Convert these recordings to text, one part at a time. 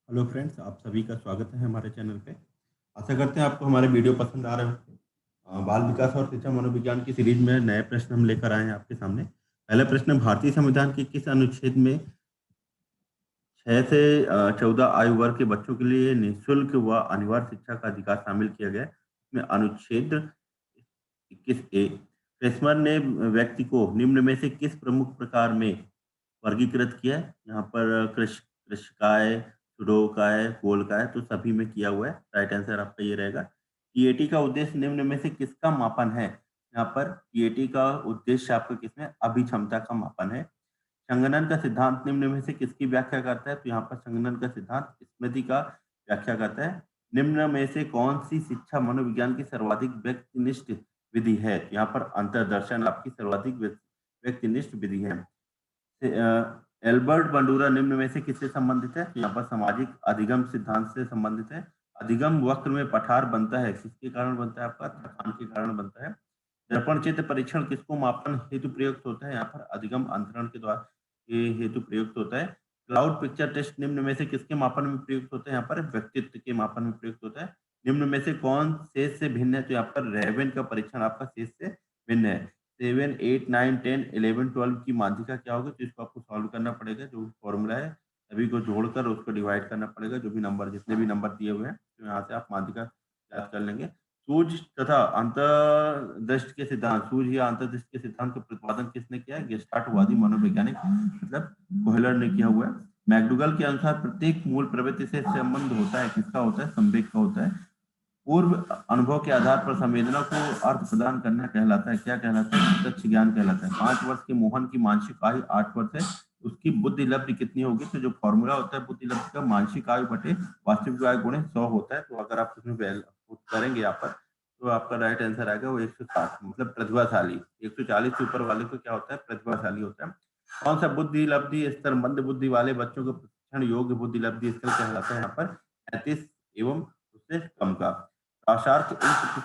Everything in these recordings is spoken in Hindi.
हेलो फ्रेंड्स, आप सभी का स्वागत है हमारे चैनल पे। आशा करते हैं आपको हमारे वीडियो पसंद आ रहे होंगे। बाल विकास और शिक्षा मनोविज्ञान की सीरीज में नए प्रश्न हम लेकर आए हैं आपके सामने। पहला प्रश्न, भारतीय संविधान के किस अनुच्छेद में 6 से 14 आयु वर्ग के बच्चों के लिए निःशुल्क व अनिवार्य शिक्षा का अधिकार शामिल किया गया है? इसमें अनुच्छेद 21A। फ्रेशमैन ने व्यक्ति को निम्न में से किस प्रमुख प्रकार में वर्गीकृत किया है? यहाँ पर कृषकाय, सुडोकाय, कोलकाय, तो सभी में किया हुआ है। राइट आंसर आपका ये रहेगा। टीएटी का उद्देश्य निम्न में से किसका मापन है? यहाँ पर टीएटी का उद्देश्य आपका किसमें? अभिक्षमता का मापन है। संगणन का सिद्धांत निम्न में से किसकी व्याख्या करता है? तो यहाँ पर संगणन का सिद्धांत स्मृति का व्याख्या करता है। निम्न में से कौन सी शिक्षा मनोविज्ञान की सर्वाधिक व्यक्तिनिष्ठ विधि है? यहाँ पर अंतर्दर्शन आपकी सर्वाधिक व्यक्तिनिष्ठ विधि है। एल्बर्ट बंडूरा निम्न में से किससे संबंधित है? यहाँ पर सामाजिक अधिगम सिद्धांत से संबंधित है। अधिगम वक्र में पठार बनता है, किसके कारण बनता है? आपका थकान के कारण बनता है। दर्पण चित्र परीक्षण किसको मापन हेतु प्रयुक्त होता है? यहाँ पर अधिगम अंतरण के द्वारा ये हेतु प्रयुक्त होता है। क्लाउड पिक्चर टेस्ट निम्न में से किसके मापन में प्रयुक्त होता है? यहाँ पर व्यक्तित्व के मापन में प्रयुक्त होता है। निम्न में से कौन शेष से भिन्न है? तो यहाँ पर रेवेन का परीक्षण आपका शेष से भिन्न है। 7, 8, 9, 10, 11, 12 की माध्यिका क्या होगी? तो इसको आपको सॉल्व करना पड़ेगा। जो फॉर्मूला है सभी को जोड़कर उसको डिवाइड करना पड़ेगा। जो भी नंबर जितने भी नंबर दिए हुए हैं तो यहाँ से आप माध्यिका याद कर लेंगे। सूझ तथा अंतर्दृष्टि के सिद्धांत, सूझ या अंतर्दृष्टि के सिद्धांत का प्रतिपादन किसने किया है? गेस्टाल्टवादी मनोवैज्ञानिक मतलब कोहलर ने किया हुआ है। मैकडूगल के अनुसार प्रत्येक मूल प्रवृत्ति से संबंध होता है, किसका होता है? संवेग का होता है। पूर्व अनुभव के आधार पर संवेदना को अर्थ प्रदान करना कहलाता है, क्या कहलाता है? प्रत्यक्ष ज्ञान कहलाता है। 5 वर्ष के मोहन की मानसिक आयु 8 वर्ष है, उसकी बुद्धि लब्धि कितनी होगी? तो जो फॉर्मूला होता है बुद्धि लब्धि का, मानसिक आयु बटे वास्तविक आयु गुणे 100 होता है। तो अगर आप उसमें पुट करेंगे यहाँ पर तो आपका राइट आंसर आएगा वो 160, मतलब प्रतिभाशाली। 140 से ऊपर वाले को क्या होता है? प्रतिभाशाली होता है। कौन सा बुद्धि लब्धि स्तर मंद बुद्धि वाले बच्चों को प्रशिक्षण योग्य बुद्धि लब्धि स्तर कहलाता है? यहाँ पर 35 एवं उससे कम का। अशार्थ इंक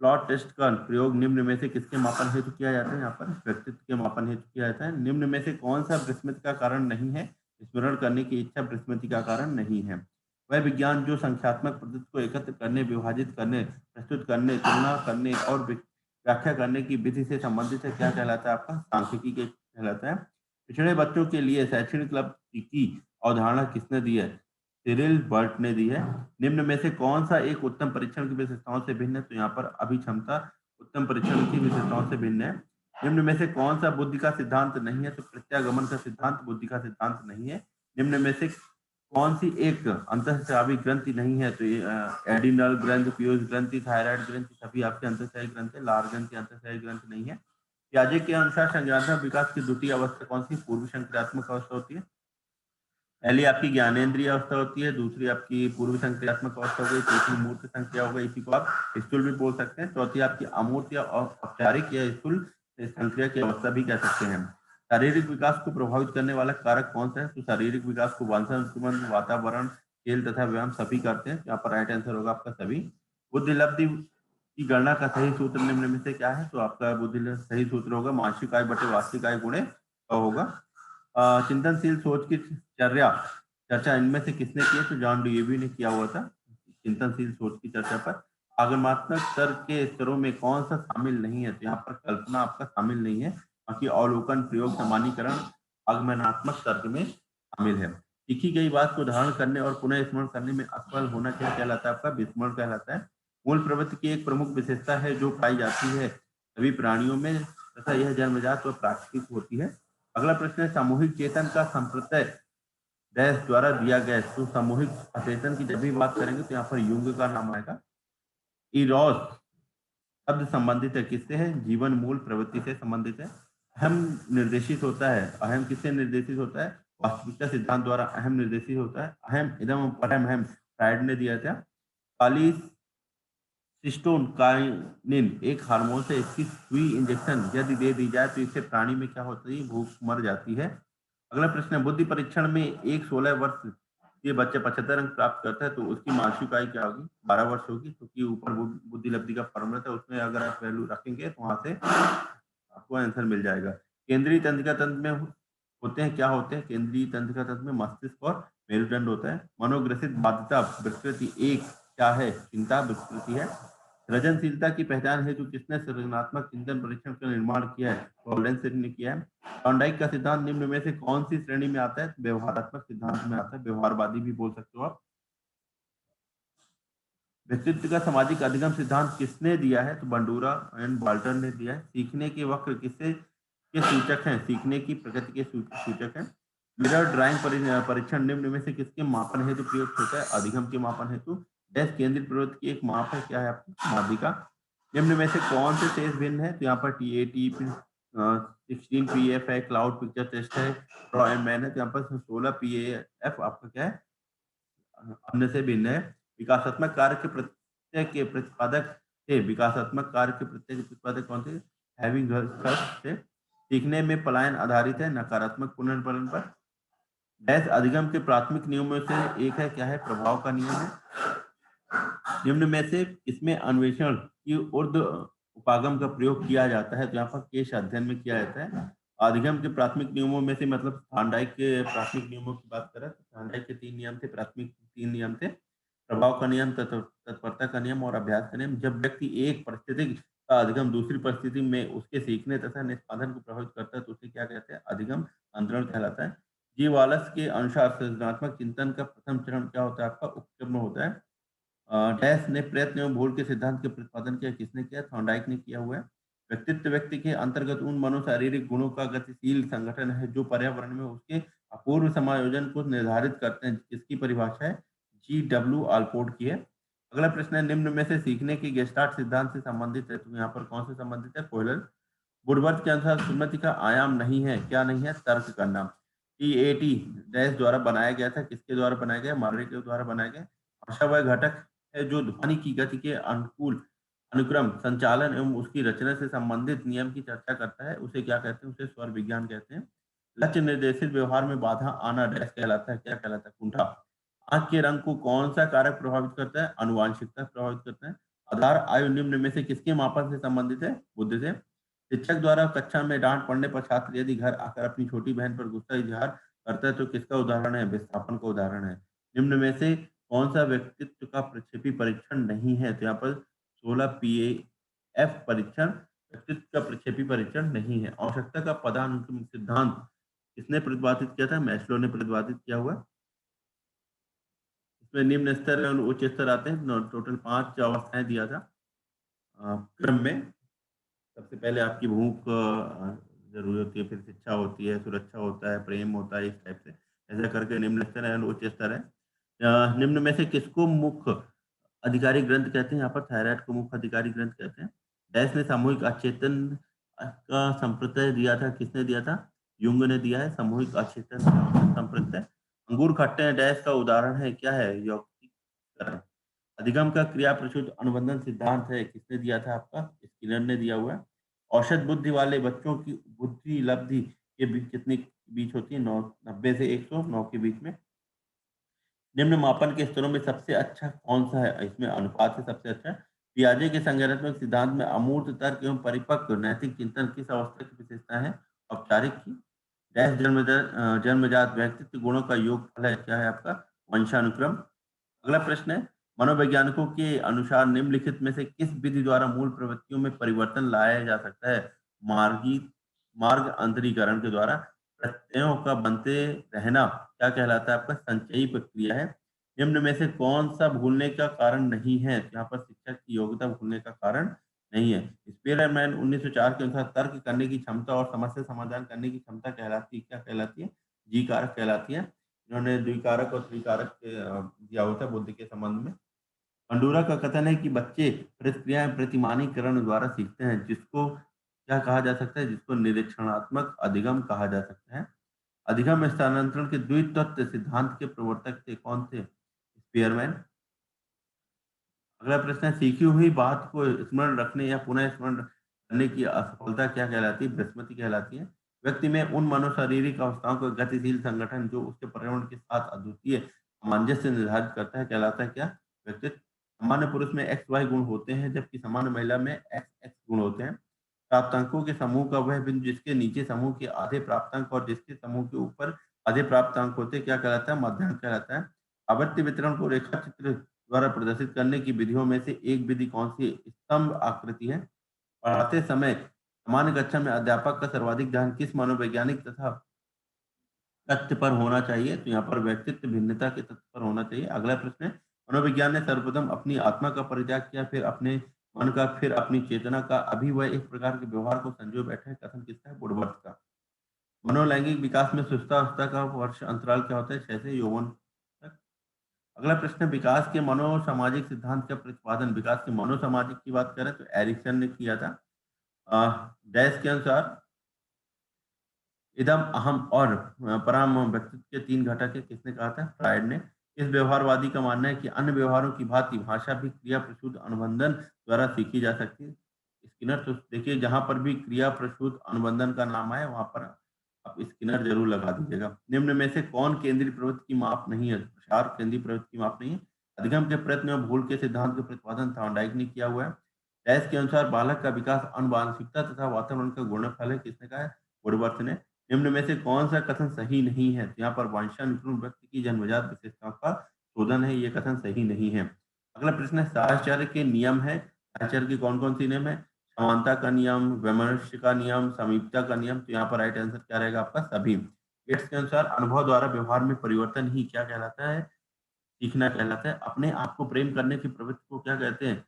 प्लॉट टेस्ट का प्रयोग निम्न में से किसके मापन हेतु किया जाता है? यहाँ पर व्यक्तित्व के मापन हेतु किया जाता है। निम्न में से कौन सा विस्मृति का कारण नहीं है? स्मरण करने की इच्छा विस्मृति का कारण नहीं है। वह विज्ञान जो संख्यात्मक पद्धति को एकत्र करने, विभाजित करने, प्रस्तुत करने, तुलना करने और व्याख्या करने की विधि से संबंधित है, क्या कहलाता है? आपका सांख्यिकी के कहलाता है। पिछड़े बच्चों के लिए शैक्षणिक क्लब की अवधारणा किसने दी है? सिरिल बर्ट ने दी है। निम्न में से कौन सा एक उत्तम परीक्षण की विशेषताओं से भिन्न है? तो यहाँ पर अभिक्षमता उत्तम परीक्षण की विशेषताओं से भिन्न है। निम्न में से कौन सा बुद्धि का सिद्धांत नहीं है? तो प्रत्यागमन का सिद्धांत बुद्धि का सिद्धांत नहीं है। निम्न में से कौन सी एक अंतःस्रावी ग्रंथि नहीं है? तो ये एडिनल ग्रंथि, पीयूष ग्रंथि, थायराइड ग्रंथि सभी आपके अंतःस्रावी ग्रंथि है। लार ग्रंथि अंतःस्रावी ग्रंथि नहीं है। पियाजे के अनुसार संज्ञानात्मक विकास की द्वितीय अवस्था कौन सी? पूर्व संक्रियात्मक अवस्था होती है। पहली आपकी ज्ञानेंद्रिय अवस्था होती है, दूसरी आपकी पूर्व संक्रियात्मक अवस्था हो गई, तीसरी मूर्त संक्रिया हो गई, इसी को आप स्थूल भी बोल सकते हैं। चौथी आपकी अमूर्त या औपचारिक या स्थूल संक्रिया की अवस्था भी कह सकते हैं। शारीरिक विकास को प्रभावित करने वाला कारक कौन सा है? तो शारीरिक विकास को वंशानुक्रमण, वातावरण, खेल तथा व्यायाम सभी करते हैं। यहाँ पर राइट आंसर होगा आपका सभी। बुद्धि लब्धि की गणना का सही सूत्र निम्न में से क्या है? तो आपका बुद्धि सही सूत्र होगा मानसिक आय बटे वास्तविक आय गुणे 100 होगा। चिंतनशील सोच की चर्चा इनमें से किसने की है? तो जॉन डीवी ने किया हुआ था। चिंतनशील सोच की चर्चा पर आगमनात्मक तर्क के स्तरों में कौन सा शामिल नहीं है? तो यहाँ पर कल्पना आपका शामिल नहीं है, बाकी अवलोकन, प्रयोग, सामान्यीकरण आगमनात्मक तर्क में शामिल है। सीखी गई बात को धारण करने और पुनः स्मरण करने में असफल होना क्या कहलाता है? आपका विस्मरण कहलाता है। मूल प्रवृत्ति की एक प्रमुख विशेषता है जो पाई जाती है सभी प्राणियों में तथा यह जन्मजात व प्राकृतिक होती है। अगला प्रश्न है, सामूहिक चेतन का संप्रत्यय डैश द्वारा दिया गया है। तो सामूहिक अचेतन की जब भी बात करेंगे तो यहाँ पर युंग का नाम आएगा। इरोस शब्द संबंधित है किससे? है जीवन मूल प्रवृत्ति से संबंधित है। अहम निर्देशित होता है, अहम किससे निर्देशित होता है? वास्तविकता सिद्धांत द्वारा अहम निर्देशित होता है। अहम इदम परम अहम फ्राइड ने दिया था। काली सिस्टोन काइनिन एक हार्मोन से इसकी सुई इंजेक्शन यदि दे दी जाए तो इससे प्राणी में क्या होती है? भूख मर जाती है। अगला प्रश्न है, बुद्धि परीक्षण में एक 16 वर्ष के बच्चे 75 अंक प्राप्त करता है तो उसकी मानसिक आयु क्या होगी? 12 वर्ष होगी, क्योंकि ऊपर बुद्धि लब्धि का फॉर्मूला था, उसमें अगर आप वैल्यू रखेंगे तो वहां से आपको आंसर मिल जाएगा। केंद्रीय तंत्रिका तंत्र में होते हैं, क्या होते हैं? केंद्रीय तंत्रिका तंत्र में मस्तिष्क और मेरुदंड होता है। मनोग्रसित बाध्यता विकृति एक क्या है? चिंता विकृति है। सृजनशीलता की पहचान हेतु किसने सृजनात्मक चिंतन परीक्षण का निर्माण किया है? लॉरेंस ने किया है। थॉर्नडाइक का सिद्धांत निम्न में से कौन सी श्रेणी में आता है? व्यवहारात्मक सिद्धांत में आता है, व्यवहारवादी भी बोल सकते हो आप। व्यक्तित्व का सामाजिक अधिगम सिद्धांत किसने दिया है? तो बंडूरा एंड बाल्टर ने दिया है। सीखने के वक्र किससे के सूचक हैं? सीखने की प्रगति के सूचक हैं। मिरर ड्राइंग परीक्षण निम्न में से किसके मापन हेतु प्रयुक्त होता है? अधिगम के मापन हेतु। डैश केंद्रित प्रवृत्ति की एक माप है, क्या है आपकी? माध्यिका। निम्न में से कौन से टेस्ट भिन्न है? तो यहाँ पर टीएटी 16 पीएफ है, क्लाउड पिक्चर टेस्ट है, ड्रॉ एंड मैन है। तो यहाँ पर 16 पीएफ आपका क्या है? अन्य से भिन्न है। विकासात्मक कार्य के प्रत्यय के प्रतिपादक थे। विकासात्मक कार्य के प्रत्यय के प्रतिपादक कौन थे? हैविंग थे। सीखने में पलायन आधारित है, नकारात्मक पुनर्पलन पर। डैश अधिगम के प्राथमिक नियमों से एक है, क्या है? प्रभाव का नियम है। निम्न में से इसमें अन्वेषण की ऊर्ध्व उपागम का प्रयोग किया जाता है। तो यहाँ पर केश अध्ययन में किया जाता है। अधिगम के प्राथमिक नियमों में से मतलब थॉर्नडाइक के प्राथमिक नियमों की बात करें तो थॉर्नडाइक के 3 नियम थे, प्राथमिक 3 नियम थे। प्रभाव का नियम, तत्परता का नियम और अभ्यास का नियम। जब व्यक्ति एक परिस्थिति का अधिगम दूसरी परिस्थिति में उसके सीखने तथा निष्पादन को प्रभावित करता है तो उसे क्या कहते हैं? अधिगम अंतरण कहलाता है। जी वालस के अनुसार सृजनात्मक चिंतन का प्रथम चरण क्या होता है? आपका उपक्रम होता है। डैश ने प्रयत्न एवं भूल के सिद्धांत के प्रतिपादन किया, किसने किया? थॉर्नडाइक ने किया हुआ है। व्यक्तित्व व्यक्ति के अंतर्गत उन मनोशारीरिक गुणों का गतिशील संगठन है जो पर्यावरण में उसके अपूर्व समायोजन को निर्धारित करते हैं। किसकी परिभाषा है? जी.डब्ल्यू. आलपोर्ट की है। अगला प्रश्न है, निम्न में से सीखने के गेस्टार्ट सिद्धांत से संबंधित है, तो यहाँ पर कौन से संबंधित है? कोहलर। वुडवर्थ के अनुसार सुन्नति का आयाम नहीं है, क्या नहीं है? तर्क करना। टीएटी डैश द्वारा बनाया गया था, किसके द्वारा बनाया गया? मर्रे के द्वारा बनाया गया। भाषा वह घटक है जो ध्वनि की गति के अनुकूल अनुक्रम संचालन एवं उसकी रचना से संबंधित नियम की चर्चा करता है, उसे क्या कहते हैं? उसे स्वर विज्ञान कहते हैं। लक्ष्य निर्देशित व्यवहार में बाधा आना डैश कहलाता है, क्या कहलाता है? कुंठा। आंख के रंग को कौन सा कारक प्रभावित करता है? आनुवांशिकता प्रभावित करता है। आधार आयु निम्न में से किसके मापन से संबंधित है? बुद्धि से। शिक्षक द्वारा कक्षा में डांट पड़ने पर छात्र यदि घर आकर अपनी छोटी बहन पर गुस्सा इजहार करता है तो किसका उदाहरण है? विस्थापन का उदाहरण है। निम्न में से कौन सा व्यक्तित्व का प्रक्षेपी परीक्षण नहीं है? तो यहाँ पर 16 पीएफ परीक्षण व्यक्तित्व का प्रक्षेपी परीक्षण नहीं है। आवश्यकता का पदानुक्रम सिद्धांत किसने प्रतिपादित किया था? मैस्लो ने प्रतिपादित किया हुआ। इसमें निम्न स्तर और उच्च स्तर आते हैं। टोटल 5 अवस्थाएं दिया था क्रम में। सबसे पहले आपकी भूख जरूरी होती है, फिर शिक्षा होती है, सुरक्षा होता है, प्रेम होता है, इस टाइप से ऐसा करके निम्न स्तर है, उच्च स्तर है। निम्न में से किसको मुख्य अधिकारी ग्रंथ कहते हैं? यहाँ पर थायराइड को मुख्य अधिकारी ग्रंथ कहते हैं। डैश ने सामूहिक अचेतन का संप्रत्यय दिया था, किसने दिया था? युंग ने दिया है सामूहिक अचेतन संप्रत्यय। अंगूर खट्टे हैं डैश का उदाहरण है, क्या है? यौगिकीकरण। अधिगम का क्रिया प्रचुत अनुबंधन सिद्धांत है, किसने दिया था? आपका स्किनर ने दिया हुआ है। औसत बुद्धि वाले बच्चों की बुद्धि लब्धि के बीच कितनी बीच होती है? 90 से 109 के बीच में। निम्न मापन के स्तरों में सबसे अच्छा कौन सा है? इसमें अनुपात से सबसे अच्छा पियाजे के संज्ञानात्मक सिद्धांत में अमूर्त तर्क एवं परिपक्व नैतिक चिंतन किस अवस्था की विशेषता है? औपचारिक की। डैश जन्मजात व्यक्तित्व गुणों का योगफल है, क्या है आपका? वंशानुक्रम। अगला प्रश्न है, मनोवैज्ञानिकों के अनुसार निम्नलिखित में से किस विधि द्वारा मूल प्रवृत्तियों में परिवर्तन लाया जा सकता है? मार्गी मार्ग अंतरीकरण के द्वारा। प्रत्ययों का बनते रहना क्या कहलाता है? आपका संचयी प्रक्रिया है। निम्न में से कौन सा भूलने का कारण नहीं है? यहाँ पर शिक्षक की योग्यता भूलने का कारण नहीं है। स्पीयरमैन 1904 के अनुसार तर्क करने की क्षमता और समस्या समाधान करने की क्षमता कहलाती है, क्या कहलाती है? जी कारक कहलाती है। इन्होंने द्विकारक और त्रिकारक दिया होता है बुद्धि के संबंध में। पंडूरा का कथन है कि बच्चे प्रतिक्रियाएं प्रतिमानीकरण द्वारा सीखते हैं, जिसको क्या कहा जा सकता है? जिसको निरीक्षणात्मक अधिगम कहा जा सकता है। अधिगम स्थानांतरण के द्वितत्व सिद्धांत के प्रवर्तक थे, कौन थे? स्पीयरमैन। अगला प्रश्न है, सीखी हुई बात को स्मरण रखने या पुनः स्मरण करने की असफलता क्या कहलाती है? विस्मृति कहलाती है। व्यक्ति में उन मनोशारीरिक अवस्थाओं का गतिशील संगठन जो उसके पर्यावरण के साथ अद्वितीय सामंजस्य निर्धारित करता है कहलाता है, क्या? व्यक्तित्व। सामान्य पुरुष में एक्स वाई गुण होते हैं जबकि सामान्य महिला में एक्स एक्स गुण होते हैं। प्राप्तांकों के समूह का वह बिंदु जिसके नीचे समूह के आधे प्राप्तांक और जिसके समूह के ऊपर आधे प्राप्त अंक होते क्या कहलाता है? मध्यांक कहलाता है। आवृत्ति वितरण को रेखा चित्र द्वारा प्रदर्शित करने की विधियों में से एक विधि कौन सी स्तंभ आकृति है? पढ़ाते समय सामान्य कक्षा में अध्यापक का सर्वाधिक ध्यान किस मनोवैज्ञानिक तथा तथ्य पर होना चाहिए? तो यहाँ पर व्यक्तित्व भिन्नता के तथ्य पर होना चाहिए। अगला प्रश्न है, मनोविज्ञान ने सर्वप्रथम अपनी आत्मा का परित्याग किया, फिर अपने मन का, फिर अपनी चेतना का, अभी वह एक प्रकार के व्यवहार को संजोए बैठे है। कथन किसका है? वुडवर्थ का। मनोलैंगिक विकास में सुस्तावस्था का वर्ष अंतराल क्या होता है? 6 से यौवन तक। अगला प्रश्न है, विकास के मनोसामाजिक सिद्धांत का प्रतिपादन, विकास के मनोसामाजिक की बात करें तो एरिक्सन ने किया था। डैश के अनुसार इदम, अहम और पराम व्यक्तित्व के 3 घटक है, किसने कहा था? फ्रायड ने। इस व्यवहारवादी का मानना है कि अन्य व्यवहारों की भांति भाषा भी क्रिया प्रसूत अनुबंधन द्वारा सीखी जा सकती है। स्किनर, तो देखिए जहां पर भी क्रिया प्रसूत अनुबंधन का नाम आए वहां पर आप स्किनर जरूर लगा दीजिएगा। निम्न में से कौन केंद्रीय प्रवृत्ति की माप नहीं है? प्रसार केंद्रीय प्रवृत्ति की माप नहीं है। अधिगम के प्रयत्न में भूल के सिद्धांत का प्रतिपादन थॉर्नडाइक ने किया हुआ है। डैश के अनुसार बालक का विकास अनुवांशिकता तथा वातावरण का गुणनफल है, किसने कहा है? वुडवर्थ ने। निम्न में से कौन सा कथन सही नहीं है? तो यहाँ पर वंशानुक्रम व्यक्ति की जन्मजात विशेषताओं का शोधन है, ये कथन सही नहीं है। अगला प्रश्न है, साहचर्य के नियम है। साहचर्य के कौन कौन से नियम है? समानता का नियम, वैमनस्य का नियम, समीपता का नियम। तो यहाँ पर राइट आंसर क्या रहेगा आपका? सभी। गेट्स के अनुसार अनुभव द्वारा व्यवहार में परिवर्तन ही क्या कहलाता है? सीखना कहलाता है। अपने आप को प्रेम करने की प्रवृत्ति को क्या कहते हैं?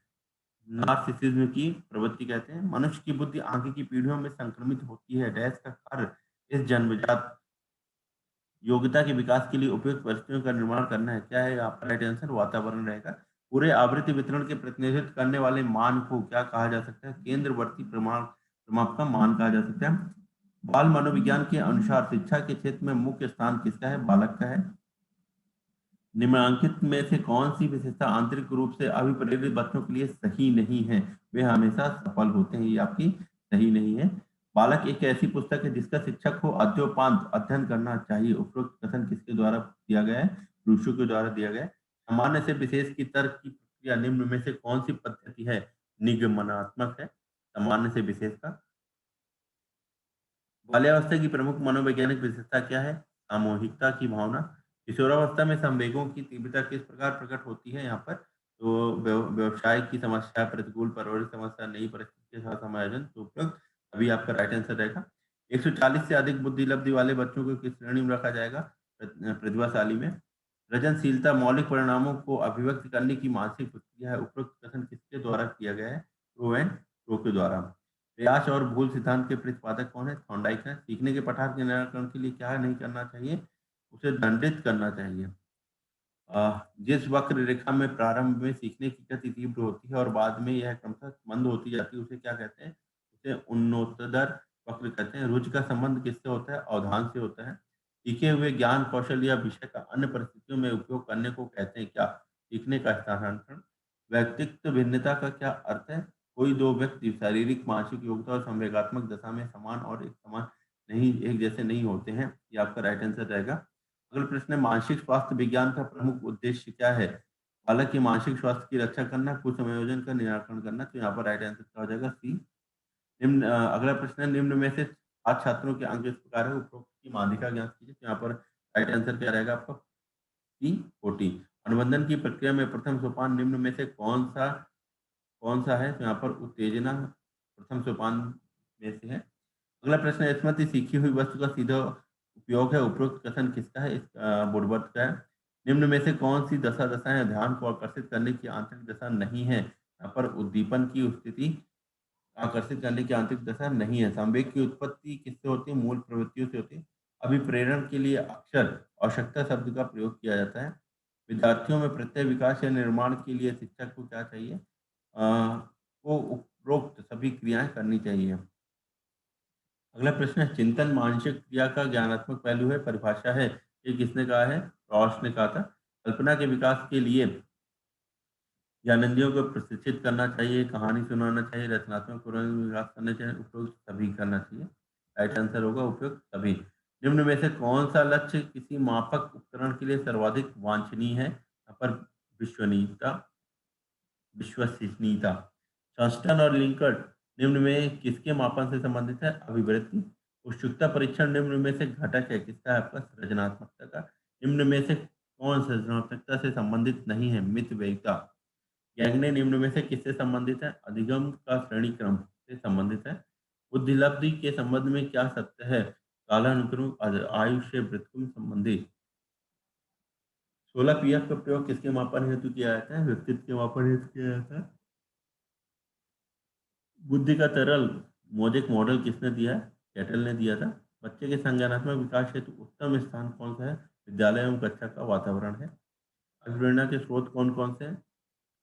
नार्सिसिज्म की प्रवृत्ति कहते हैं। मनुष्य की बुद्धि आगे की पीढ़ियों में संक्रमित होती है। डैश का कार्य इस जन्मजात योग्यता के विकास के लिए उपयुक्त परिस्थितियों का निर्माण करना है। क्या है आपका राइट आंसर? वातावरण रहेगा। पूरे आवृत्ति वितरण के प्रतिनिधित्व करने वाले मान को क्या कहा जा सकता है? केंद्रवर्ती प्रमाप का मान कहा जा सकता है। बाल मनोविज्ञान के अनुसार शिक्षा के क्षेत्र में मुख्य स्थान किसका है? बालक का है। निम्नलिखित में से कौन सी विशेषता आंतरिक रूप से अभिप्रेरित बच्चों के लिए सही नहीं है? वे हमेशा सफल होते हैं, ये आपकी सही नहीं है। बालक एक ऐसी पुस्तक है जिसका शिक्षक को अद्योपांत अध्ययन करना चाहिए। उपरोक्त कथन किसके द्वारा दिया गया है? रूसो के द्वारा दिया गया है। सामान्य से विशेष की तर्क की प्रक्रिया निम्न में से कौन सी पद्धति है? निगमनात्मक है सामान्य से विशेष का। बाल्यावस्था की प्रमुख मनोवैज्ञानिक विशेषता क्या है? सामूहिकता की भावना। किशोरावस्था में संवेगों की तीव्रता किस प्रकार प्रकट होती है? यहाँ पर तो व्यवसाय की समस्या, प्रतिकूल परवरिश समस्या, नई परिस्थिति के साथ समायोजन। तो उपयुक्त अभी आपका राइट आंसर रहेगा। 140 से अधिक बुद्धि लब्धि वाले बच्चों को किस श्रेणी में रखा जाएगा? प्रतिभाशाली में। सृजनशीलता मौलिक परिणामों को अभिव्यक्त करने की मानसिक प्रक्रिया है। उपरोक्त कथन किसके द्वारा किया गया है? प्रो एंड प्रो के द्वारा। प्रयास और भूल सिद्धांत के प्रतिपादक कौन है? थॉर्नडाइक है। सीखने के पठार के निराकरण के लिए क्या नहीं करना चाहिए? उसे दंडित करना चाहिए। जिस वक्र रेखा में प्रारंभ में सीखने की गति तीव्र होती है और बाद में यह क्रमशः मंद होती जाती है, उसे क्या कहते हैं? उसे उन्नतोत्तर वक्र कहते हैं। रुचि का संबंध किससे होता है? अवधान से होता है। सीखे हुए ज्ञान कौशल या विषय का अन्य परिस्थितियों में उपयोग करने को कहते हैं क्या? सीखने का स्थानांतरण। व्यक्तित्व भिन्नता का क्या अर्थ है? कोई दो व्यक्ति शारीरिक, मानसिक योग्यता और संवेगात्मक दशा में समान और एक समान नहीं, एक जैसे नहीं होते हैं। ये आपका राइट आंसर रहेगा। अगला प्रश्न है, मानसिक स्वास्थ्य विज्ञान का प्रमुख उद्देश्य क्या है? बालक के मानसिक स्वास्थ्य की रक्षा करना, कुसंयोजन का निराकरण करना। तो यहाँ पर राइट आंसर क्या हो जाएगा? सी। अगला प्रश्न है, निम्न में से आज छात्रों के अंक इस प्रकार है, उपरोक्त की माध्यिका ज्ञात कीजिए। तो यहाँ पर राइट आंसर क्या रहेगा आपका? सी 40। अनुबंधन की प्रक्रिया में प्रथम सोपान निम्न में से कौन सा है? तो यहाँ पर उत्तेजना प्रथम सोपान में से है। अगला प्रश्न है, स्मृति सीखी हुई वस्तु का सीधा उपयोग है। उपरोक्त कथन किसका है? वुडवर्थ का है। निम्न में से कौन सी दशाएं ध्यान को आकर्षित करने की आंतरिक दशा नहीं है? यहाँ पर उद्दीपन की स्थिति आकर्षित करने की आंतरिक दशा नहीं है। संवेग की उत्पत्ति किससे होती है? मूल प्रवृत्तियों से होती है। अभिप्रेरण के लिए अक्षर आवश्यकता शब्द का प्रयोग किया जाता है। विद्यार्थियों में प्रत्यय विकास या निर्माण के लिए शिक्षक को क्या चाहिए? को उपरोक्त सभी क्रियाएं करनी चाहिए। अगला प्रश्न है, चिंतन मानसिक क्रिया का ज्ञानात्मक पहलू है। परिभाषा है, ये किसने कहा है? रॉस ने कहा था। कल्पना के विकास के लिए ज्ञानेंद्रियों को प्रशिक्षित करना चाहिए, कहानी सुनाना चाहिए, रचनात्मक पूर्ण विकास करना चाहिए। उपयुक्त सभी करना चाहिए। राइट आंसर होगा उपयुक्त सभी। निम्न में से कौन सा लक्ष्य किसी मापक उपकरण के लिए सर्वाधिक वांछनीय है? यहाँ पर विश्वसनीयता। विश्वसनीयता। सस्टन और लिंकर्ट निम्न में किसके मापन से संबंधित है? अभिवृत्ति। उत्सुकता परीक्षण निम्न में से घटक है किसका है आपका सृजनात्मकता का। निम्न में से कौन सृजनात्मकता से संबंधित नहीं है मितव्ययिता। गैंगने निम्न में से किससे संबंधित है अधिगम का श्रेणी क्रम से संबंधित है। बुद्धिलब्धि के संबंध में क्या सत्य है कालानुक्रम आयुष्य वृत्तुम संबंधी। 16 पीएफ का प्रयोग किसके मापन हेतु किया जाता है व्यक्तित्व के मापन हेतु किया जाता है। बुद्धि का तरल मोजेक मॉडल किसने दिया है कैटल ने दिया था। बच्चे के संज्ञानात्मक विकास हेतु उत्तम स्थान कौन सा है विद्यालय एवं कक्षा का वातावरण है। अभिप्रेरणा के स्रोत कौन कौन से हैं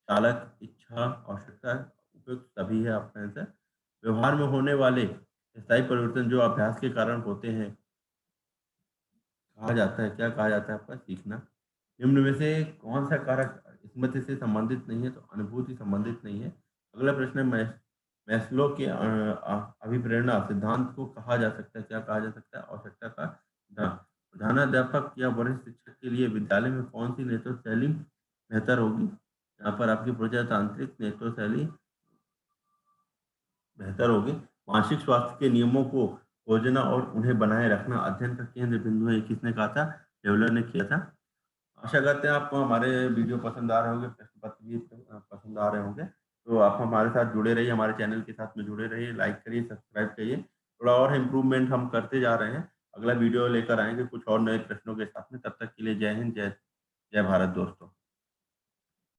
चालक इच्छा आवश्यकता उपयुक्त सभी है आपका आंसर। व्यवहार में होने वाले स्थायी परिवर्तन जो अभ्यास के कारण होते हैं कहा जाता है क्या कहा जाता है आपका सीखना। निम्न में से कौन सा कारक स्मृति से संबंधित नहीं है तो अनुभूति संबंधित नहीं है। अगला प्रश्न है मैस्लो के अभिप्रेरणा सिद्धांत को कहा जा सकता है क्या कहा जा सकता है आवश्यकता का सिद्धांत। प्रधानाध्यापक या वरिष्ठ शिक्षक के लिए विद्यालय में कौन सी नेतृत्व शैली बेहतर होगी। यहाँ पर आपकी प्रजातांत्रिक नेतृत्व शैली बेहतर होगी। मानसिक स्वास्थ्य के नियमों को खोजना और उन्हें बनाए रखना अध्ययन का केंद्र बिंदु है किसने कहा था डेवलर ने किया था। आशा करते हैं आपको हमारे वीडियो पसंद आ रहे होंगे प्रश्न पत्र भी पसंद आ रहे होंगे। तो आप हमारे साथ जुड़े रहिए हमारे चैनल के साथ में जुड़े रहिए लाइक करिए सब्सक्राइब करिए। थोड़ा और इम्प्रूवमेंट हम करते जा रहे हैं। अगला वीडियो लेकर आएंगे कुछ और नए प्रश्नों के साथ में। तब तक के लिए जय हिंद जय जय भारत दोस्तों।